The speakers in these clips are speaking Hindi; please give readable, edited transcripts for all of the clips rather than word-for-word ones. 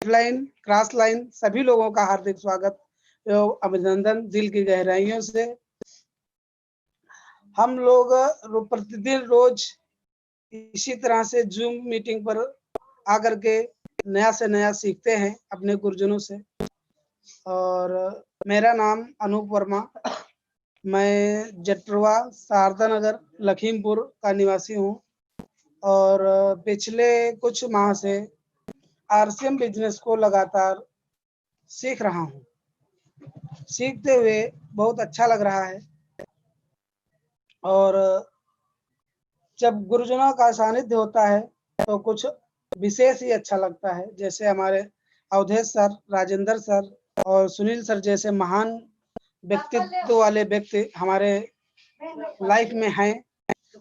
लाइन, क्रॉस लाइन सभी लोगों का हार्दिक स्वागत एवं अभिनंदन दिल की गहराइयों से। हम लोग प्रतिदिन रोज इसी तरह से जूम मीटिंग पर आकर के नया से नया सीखते हैं अपने गुरुजनों से। और मेरा नाम अनूप वर्मा, मैं जटरवा शारदा नगर लखीमपुर का निवासी हूँ और पिछले कुछ माह से आरसीएम बिजनेस को लगातार सीख रहा हूँ। सीखते हुए बहुत अच्छा लग रहा है और जब गुरुजनों का सानिध्य होता है तो कुछ विशेष ही अच्छा लगता है। जैसे हमारे अवधेश सर, राजेंद्र सर और सुनील सर जैसे महान व्यक्तित्व वाले व्यक्ति हमारे लाइफ में हैं,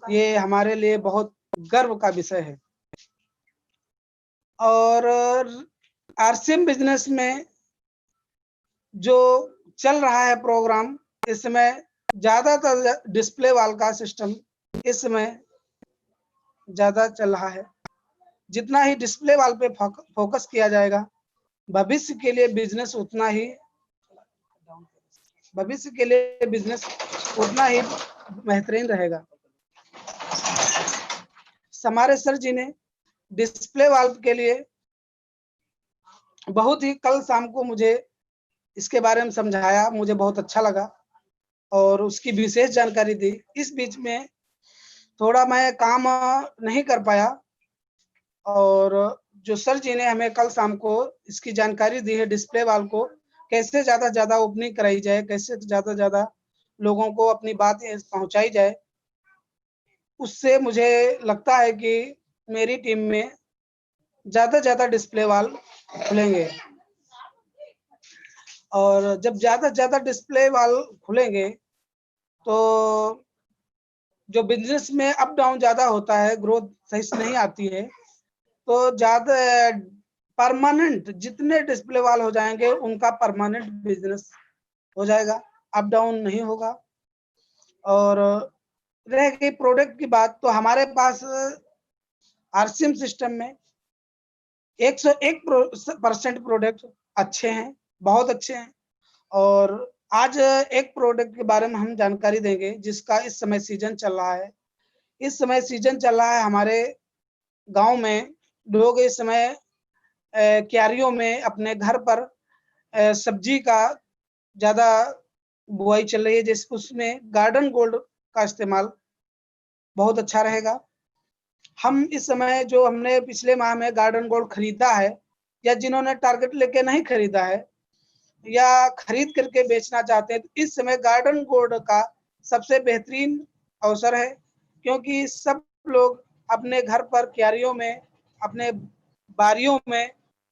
ये हमारे लिए बहुत गर्व का विषय है। और आरसीएम बिजनेस में जो चल रहा है प्रोग्राम, इसमें ज्यादातर डिस्प्ले वाल का सिस्टम इस समय ज्यादा चल रहा है। जितना ही डिस्प्ले वाल पे फोकस किया जाएगा, भविष्य के लिए बिजनेस उतना ही बेहतरीन रहेगा। हमारे सर जी ने डिस्प्ले वाल के लिए बहुत ही कल शाम को मुझे इसके बारे में समझाया, मुझे बहुत अच्छा लगा और उसकी विशेष जानकारी दी। इस बीच में थोड़ा मैं काम नहीं कर पाया और जो सर जी ने हमें कल शाम को इसकी जानकारी दी है, डिस्प्ले वाल को कैसे ज्यादा ओपनिंग कराई जाए, कैसे ज्यादा लोगों को अपनी बात पहुंचाई जाए, उससे मुझे लगता है कि मेरी टीम में ज्यादा डिस्प्ले वाल खुलेंगे। और जब ज्यादा डिस्प्ले वाल खुलेंगे तो जो बिजनेस में अप डाउन ज्यादा होता है, ग्रोथ सही से नहीं आती है, तो ज्यादा परमानेंट जितने डिस्प्ले वाल हो जाएंगे उनका परमानेंट बिजनेस हो जाएगा, अप डाउन नहीं होगा। और रह गई प्रोडक्ट की बात, तो हमारे पास आरसीएम सिस्टम में 101% प्रोडक्ट अच्छे हैं, बहुत अच्छे हैं। और आज एक प्रोडक्ट के बारे में हम जानकारी देंगे जिसका इस समय सीजन चल रहा है। इस समय सीजन चल रहा है, हमारे गांव में लोग इस समय क्यारियों में अपने घर पर सब्जी का ज्यादा बुआई चल रही है, जिस उसमें गार्डन गोल्ड का इस्तेमाल बहुत अच्छा रहेगा। हम इस समय जो हमने पिछले माह में गार्डन गोल्ड खरीदा है, या जिन्होंने टारगेट लेके नहीं खरीदा है या खरीद करके बेचना चाहते हैं, तो इस समय गार्डन गोल्ड का सबसे बेहतरीन अवसर है, क्योंकि सब लोग अपने घर पर क्यारियों में, अपने बारियों में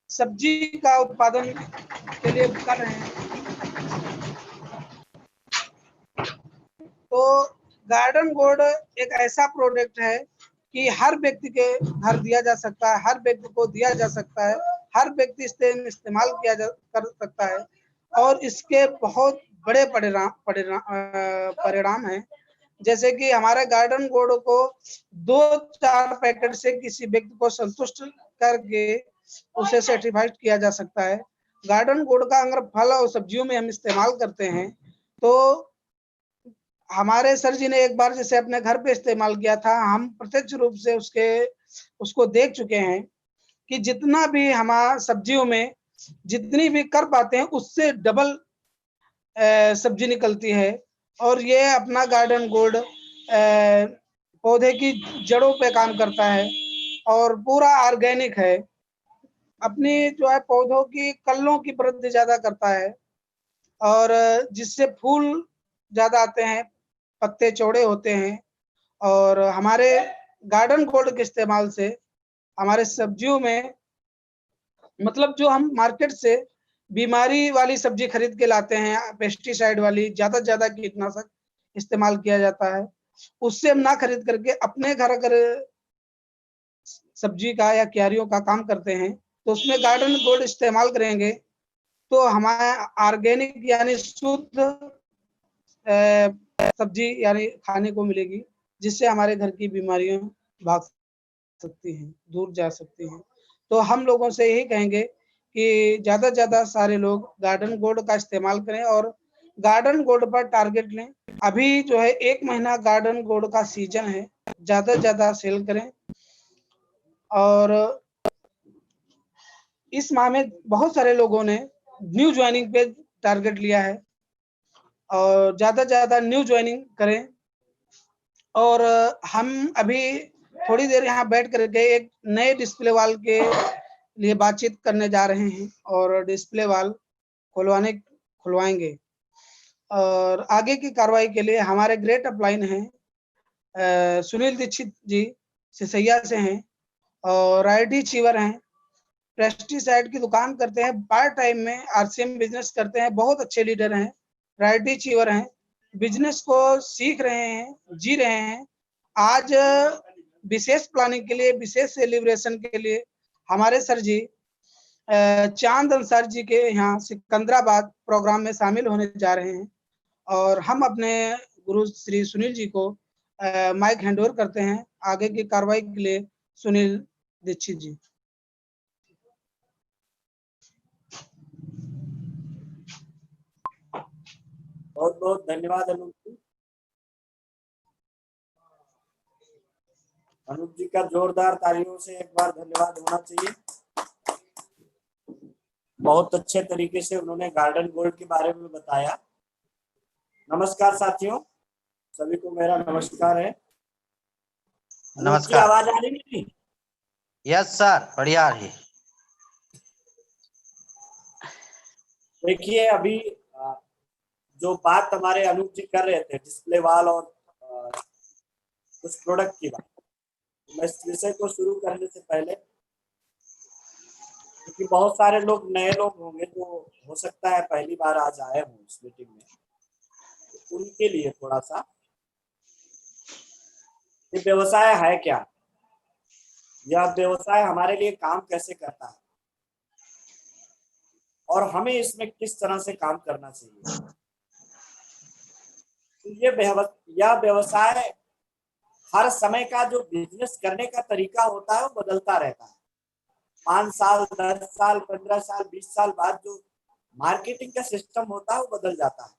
सब्जी का उत्पादन के लिए कर रहे हैं। तो गार्डन गोल्ड एक ऐसा प्रोडक्ट है कि हर व्यक्ति के घर दिया जा सकता है, हर व्यक्ति को दिया जा सकता है, हर व्यक्ति इसे इस्तेमाल कर सकता है और इसके बहुत बड़े परिणाम हैं। जैसे कि हमारे गार्डन गोल्ड को 2-4 पैकेट से किसी व्यक्ति को संतुष्ट करके उसे सर्टिफाइड किया जा सकता है। गार्डन गोल्ड का अगर फल और सब्जियों में हम इस्तेमाल करते हैं, तो हमारे सर जी ने एक बार जैसे अपने घर पे इस्तेमाल किया था, हम प्रत्यक्ष रूप से उसको देख चुके हैं कि जितना भी हमारा सब्जियों में जितनी भी कर पाते हैं उससे डबल सब्जी निकलती है। और ये अपना गार्डन गोल्ड पौधे की जड़ों पे काम करता है और पूरा ऑर्गेनिक है। अपनी जो है पौधों की कल्लों की वृद्धि ज्यादा करता है और जिससे फूल ज्यादा आते हैं, पत्ते चौड़े होते हैं। और हमारे गार्डन गोल्ड के इस्तेमाल से हमारे सब्जियों में, मतलब जो हम मार्केट से बीमारी वाली सब्जी खरीद के लाते हैं, पेस्टिसाइड वाली, ज्यादा कीटनाशक इस्तेमाल किया जाता है, उससे हम ना खरीद करके अपने घर अगर सब्जी का या क्यारियों का काम करते हैं तो उसमें गार्डन गोल्ड इस्तेमाल करेंगे तो हमारा ऑर्गेनिक यानी शुद्ध सब्जी यानी खाने को मिलेगी, जिससे हमारे घर की बीमारियां भाग सकती हैं, दूर जा सकती हैं। तो हम लोगों से यही कहेंगे कि ज्यादा से ज्यादा सारे लोग गार्डन गोल्ड का इस्तेमाल करें और गार्डन गोल्ड पर टारगेट लें। अभी जो है 1 महीना गार्डन गोल्ड का सीजन है, ज्यादा से ज्यादा सेल करें। और इस माह में बहुत सारे लोगों ने न्यू ज्वाइनिंग पे टारगेट लिया है और ज्यादा से ज्यादा न्यू ज्वाइनिंग करें। और हम अभी थोड़ी देर यहाँ बैठ करके एक नए डिस्प्ले वॉल के लिए बातचीत करने जा रहे हैं और डिस्प्ले वॉल खुलवाएंगे। और आगे की कार्रवाई के लिए हमारे ग्रेट अपलाइन हैं, सुनील दीक्षित जी सिसैया से हैं और राइटी चीवर हैं, पेस्टिसाइड की दुकान करते हैं, पार्ट टाइम में आरसीएम बिजनेस करते हैं, बहुत अच्छे लीडर हैं, राइटी चीवर हैं, बिजनेस को सीख रहे हैं, जी रहे हैं। आज विशेष प्लानिंग के लिए, विशेष सेलिब्रेशन के लिए हमारे सर जी चांद अंसार जी के यहाँ सिकंदराबाद प्रोग्राम में शामिल होने जा रहे हैं और हम अपने गुरु श्री सुनील जी को माइक हैंडओवर करते हैं आगे की कार्रवाई के लिए। सुनील दीक्षित जी। बहुत बहुत धन्यवाद अनूप जी। अनूप जी का जोरदार तालियों से एक बार धन्यवाद होना चाहिए। बहुत अच्छे तरीके से उन्होंने गार्डन गोल्ड के बारे में बताया। नमस्कार साथियों, सभी को मेरा नमस्कार है। नमस्कार। आवाज आ रही है? यस सर, बढ़िया है। देखिए अभी जो बात हमारे अनूप जी कर रहे थे डिस्प्ले वॉल और उस प्रोडक्ट की बात, मैं इस विषय को शुरू करने से पहले, क्योंकि बहुत सारे लोग नए लोग होंगे जो हो सकता है पहली बार आज आए हों इस मीटिंग में, तो उनके लिए थोड़ा सा ये व्यवसाय है क्या, यह व्यवसाय हमारे लिए काम कैसे करता है और हमें इसमें किस तरह से काम करना चाहिए। तो यह व्यवसाय हर समय का जो बिजनेस करने का तरीका होता है वो बदलता रहता है। 5 साल, 10 साल, 15 साल, 20 साल बाद जो मार्केटिंग का सिस्टम होता है वो बदल जाता है।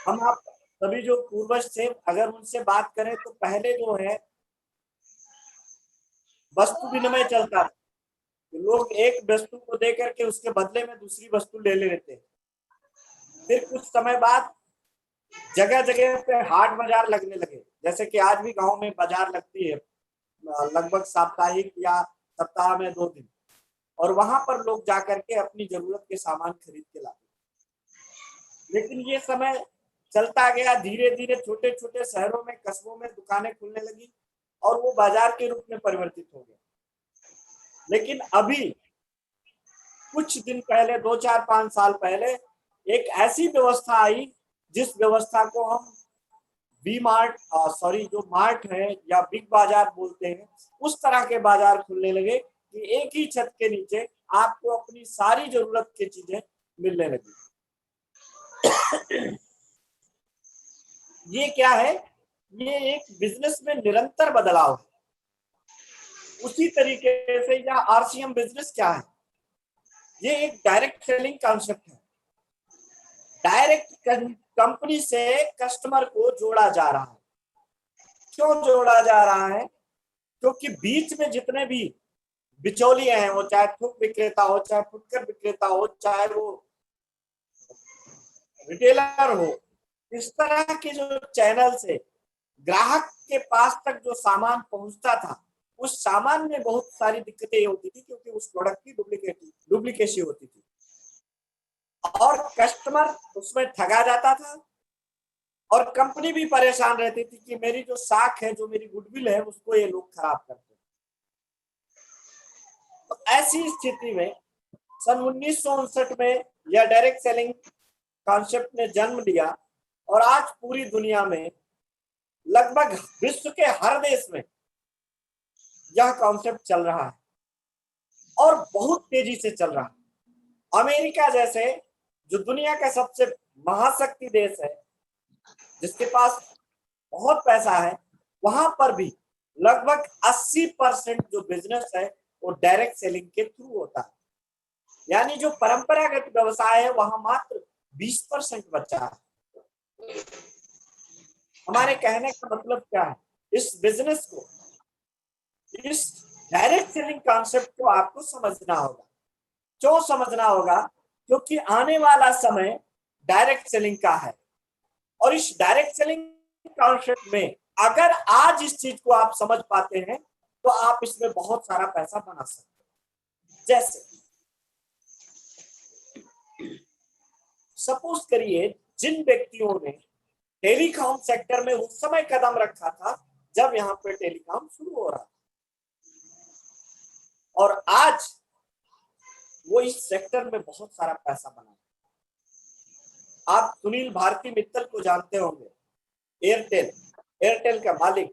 हम आप सभी जो पूर्वज थे अगर उनसे बात करें तो पहले जो है वस्तु विनिमय चलता था, लोग एक वस्तु को दे करके उसके बदले में दूसरी वस्तु ले लेते। फिर कुछ समय बाद जगह जगह पे हाट बाजार लगने लगे, जैसे कि आज भी गांव में बाजार लगती है लगभग साप्ताहिक या सप्ताह में 2 दिन, और वहां पर लोग जाकर के अपनी जरूरत के सामान खरीद के लाते। लेकिन ये समय चलता गया, धीरे धीरे छोटे छोटे शहरों में, कस्बों में दुकानें खुलने लगी और वो बाजार के रूप में परिवर्तित हो गया। लेकिन अभी कुछ दिन पहले, 2-4-5 साल पहले एक ऐसी व्यवस्था आई जिस व्यवस्था को हम जो मार्ट है या बिग बाजार बोलते हैं, उस तरह के बाजार खुलने लगे कि एक ही छत के नीचे आपको अपनी सारी जरूरत की चीजें मिलने लगी। ये क्या है? ये एक बिजनेस में निरंतर बदलाव है। उसी तरीके से यह आरसीएम बिजनेस क्या है? ये एक डायरेक्ट सेलिंग कॉन्सेप्ट है। डायरेक्ट कंपनी से कस्टमर को जोड़ा जा रहा है। क्यों जोड़ा जा रहा है? क्योंकि बीच में जितने भी बिचौलिए हैं, वो चाहे थोक विक्रेता हो, चाहे फुटकर विक्रेता हो, चाहे वो रिटेलर हो, इस तरह के जो चैनल से ग्राहक के पास तक जो सामान पहुंचता था, उस सामान में बहुत सारी दिक्कतें होती थी क्योंकि उस प्रोडक्ट की डुप्लीकेसी होती थी और कस्टमर उसमें ठगा जाता था और कंपनी भी परेशान रहती थी कि मेरी जो साख है, जो मेरी गुडविल है, उसको ये लोग खराब करते हैं। तो ऐसी स्थिति में सन 1959 में यह डायरेक्ट सेलिंग कॉन्सेप्ट ने जन्म लिया और आज पूरी दुनिया में लगभग विश्व के हर देश में यह कॉन्सेप्ट चल रहा है और बहुत तेजी से चल रहा है। अमेरिका जैसे जो दुनिया का सबसे महाशक्ति देश है, जिसके पास बहुत पैसा है, वहां पर भी लगभग 80% जो बिजनेस है वो डायरेक्ट सेलिंग के थ्रू होता है। यानी जो परंपरागत व्यवसाय है वहां मात्र 20% बचा है। हमारे कहने का मतलब क्या है, इस बिजनेस को, इस डायरेक्ट सेलिंग कॉन्सेप्ट को आपको समझना होगा। क्यों समझना होगा? क्योंकि आने वाला समय डायरेक्ट सेलिंग का है, और इस डायरेक्ट सेलिंग कॉन्सेप्ट में अगर आज इस चीज को आप समझ पाते हैं तो आप इसमें बहुत सारा पैसा बना सकते हैं। जैसे सपोज करिए, जिन व्यक्तियों ने टेलीकॉम सेक्टर में उस समय कदम रखा था जब यहाँ पे टेलीकॉम शुरू हो रहा था, और आज वो इस सेक्टर में बहुत सारा पैसा बना। आप सुनील भारती मित्तल को जानते होंगे, एयरटेल का मालिक।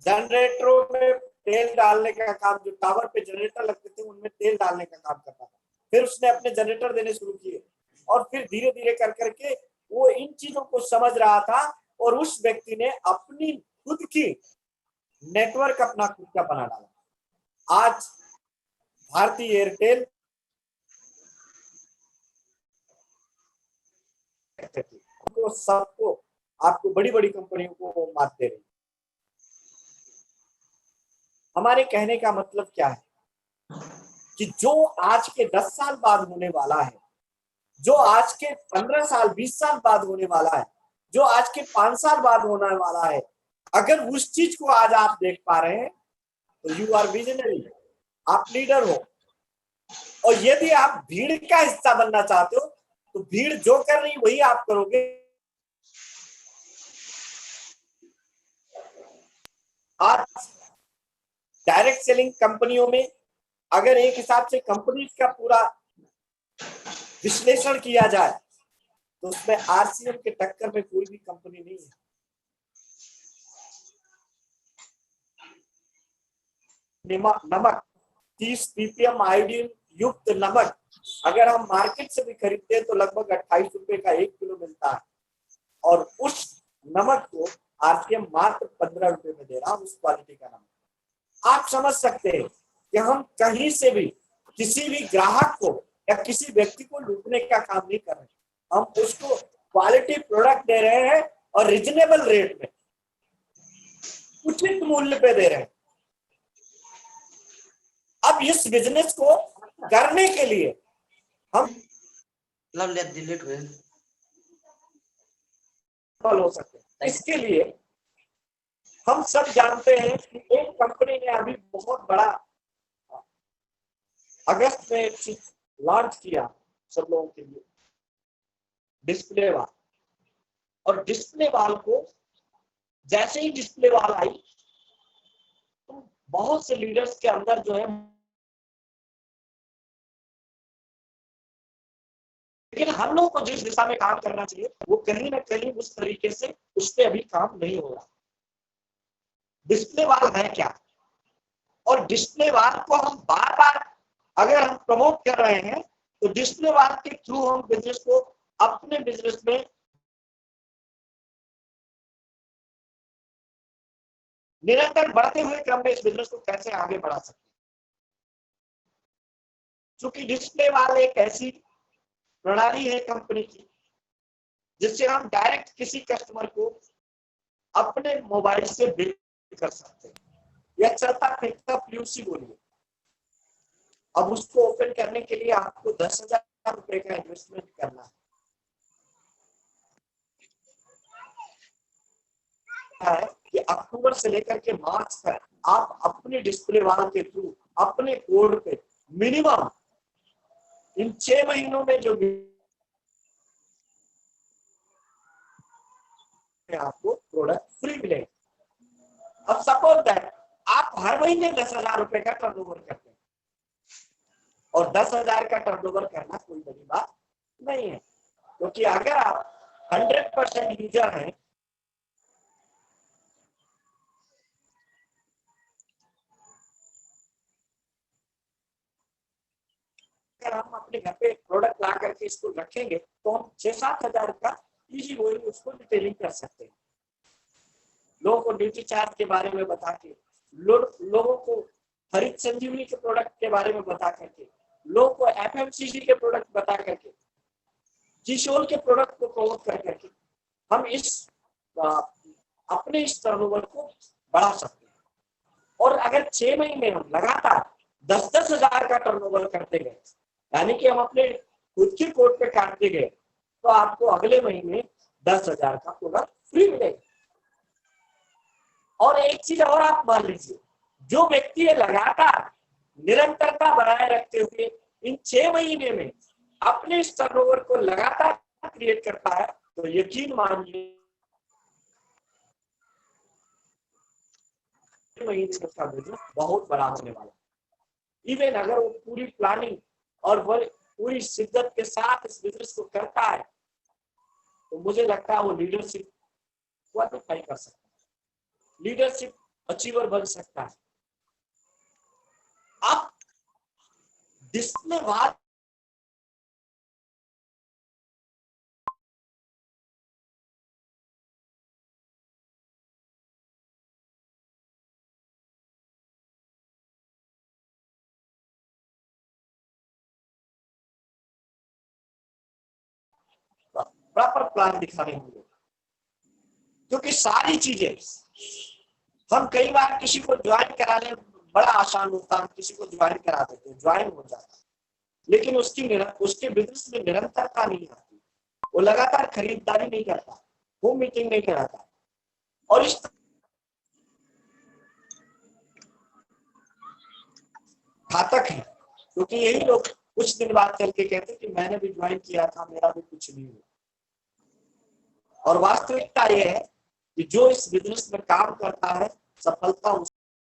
जनरेटरों में तेल डालने का काम, जो टावर पे जनरेटर लगते थे उनमें तेल डालने का काम करता था। फिर उसने अपने जनरेटर देने शुरू किए, और फिर धीरे धीरे कर करके वो इन चीजों को समझ रहा था, और उस व्यक्ति ने अपनी खुद की नेटवर्क अपना खुद का बना डाला। आज भारतीय एयरटेल को सबको, आपको बड़ी बड़ी कंपनियों को मात दे रही। हमारे कहने का मतलब क्या है कि जो आज के 10 साल बाद होने वाला है, जो आज के 15 साल 20 साल बाद होने वाला है, जो आज के 5 साल बाद होने वाला है, अगर उस चीज को आज आप देख पा रहे हैं तो यू आर विजनरी, आप लीडर हो। और यदि आप भीड़ का हिस्सा बनना चाहते हो तो भीड़ जो कर रही वही आप करोगे। आज डायरेक्ट सेलिंग कंपनियों में अगर एक हिसाब से कंपनी का पूरा विश्लेषण किया जाए तो उसमें आरसीएम के टक्कर में कोई भी कंपनी नहीं है। नमक 30 ppm आयोडीन युक्त नमक अगर हम मार्केट से भी खरीदते हैं तो लगभग 28 रुपए का 1 किलो मिलता है, और उस नमक को आरसीएम मात्र 15 रुपए में दे रहा है, उस क्वालिटी का नमक। आप समझ सकते हैं कि हम कहीं से भी किसी भी ग्राहक को या किसी व्यक्ति को लूटने का काम नहीं कर रहे, हम उसको क्वालिटी प्रोडक्ट दे रहे हैं और रिजनेबल रेट में, उचित मूल्य पे दे रहे हैं। अब इस बिजनेस को करने के लिए हम डिलीट हुए हो सकते हैं। इसके लिए हम सब जानते हैं कि एक कंपनी ने अभी बहुत बड़ा अगस्त में लॉन्च किया सब लोगों के लिए, डिस्प्ले वाल। और डिस्प्ले वाल को जैसे ही डिस्प्ले वाल आई तो बहुत से लीडर्स के अंदर जो है, लेकिन हम लोग को जिस दिशा में काम करना चाहिए वो कहीं ना कहीं उस तरीके से उस पर अभी काम नहीं हो रहा। डिस्प्ले वाल है क्या, और डिस्प्ले वाल को हम बार बार अगर हम प्रमोट कर रहे हैं तो डिस्प्ले वाल के थ्रू हम बिजनेस को अपने बिजनेस में निरंतर बढ़ते हुए क्रम में इस बिजनेस को कैसे आगे बढ़ा सकते हैं। क्योंकि डिस्प्ले वाल एक ऐसी प्रणाली है कंपनी की जिससे हम डायरेक्ट किसी कस्टमर को अपने मोबाइल से बिल कर सकते हैं। यह चलता फिरता पीयूसी बोलिए। अब उसको ओपन करने के लिए आपको 10,000 रुपए का इन्वेस्टमेंट करना है कि अक्टूबर से लेकर के मार्च तक आप अपने डिस्प्ले वाल के थ्रू अपने कोड पे मिनिमम इन 6 महीनों में जो आपको प्रोडक्ट फ्री मिलेगा। अब सपोज दैट आप हर महीने 10,000 रुपए का टर्नओवर करते हैं, और 10,000 का टर्नओवर करना कोई बड़ी बात नहीं है, क्योंकि अगर आप 100% यूजर हैं अगर हम अपने घर पे प्रोडक्ट ला करके इसको रखेंगे तो हम 6-7 हजार का इजी वे उसको रिटेलिंग कर सकते हैं। लोगों को ड्यूटी चार्ज के बारे में बता के, लोगों को हरित संजीवनी के प्रोडक्ट के बारे में बता करके लोग को एफएमसीजी के प्रोडक्ट बता करके, जीशोल के प्रोडक्ट को प्रमोट कर करके हम अपने इस टर्नओवर को बढ़ा सकते हैं। और अगर 6 महीने हम लगातार 10-10 हजार का टर्नओवर करते गए, यानी कि हम अपने खुद की कोट पे काटते गए, तो आपको अगले महीने 10,000 का प्रोडक्ट फ्री मिलेगा। और एक चीज और आप मान लीजिए, जो व्यक्ति लगातार निरंतरता बनाए रखते हुए इन 6 महीने में अपने इस टर्नओवर को लगातार क्रिएट करता है, तो यकीन मानिए महीने का बिजनेस बहुत बड़ा होने वाला है। इवन अगर वो पूरी प्लानिंग और पूरी शिद्दत के साथ इस बिजनेस को करता है, तो मुझे लगता है वो लीडरशिप क्वालिफाई कर सकता है, लीडरशिप अचीवर बन सकता है। आप डिस्प्ले बात प्रॉपर प्लान दिखाने होंगे, क्योंकि सारी चीजें हम कई बार किसी को ज्वाइन कराने बड़ा आसान होता है, किसी को ज्वाइन करा देते हैं, ज्वाइन हो जाता है, लेकिन उसके बिजनेस में निरंतरता नहीं आती, वो लगातार खरीदारी नहीं करता, वो मीटिंग नहीं कराता। और इस घातक है, क्योंकि यही लोग कुछ दिन बाद चल के कहते कि मैंने भी ज्वाइन किया था, मेरा भी कुछ नहीं हुआ। और वास्तविकता यह है कि जो इस बिजनेस में काम करता है, सफलता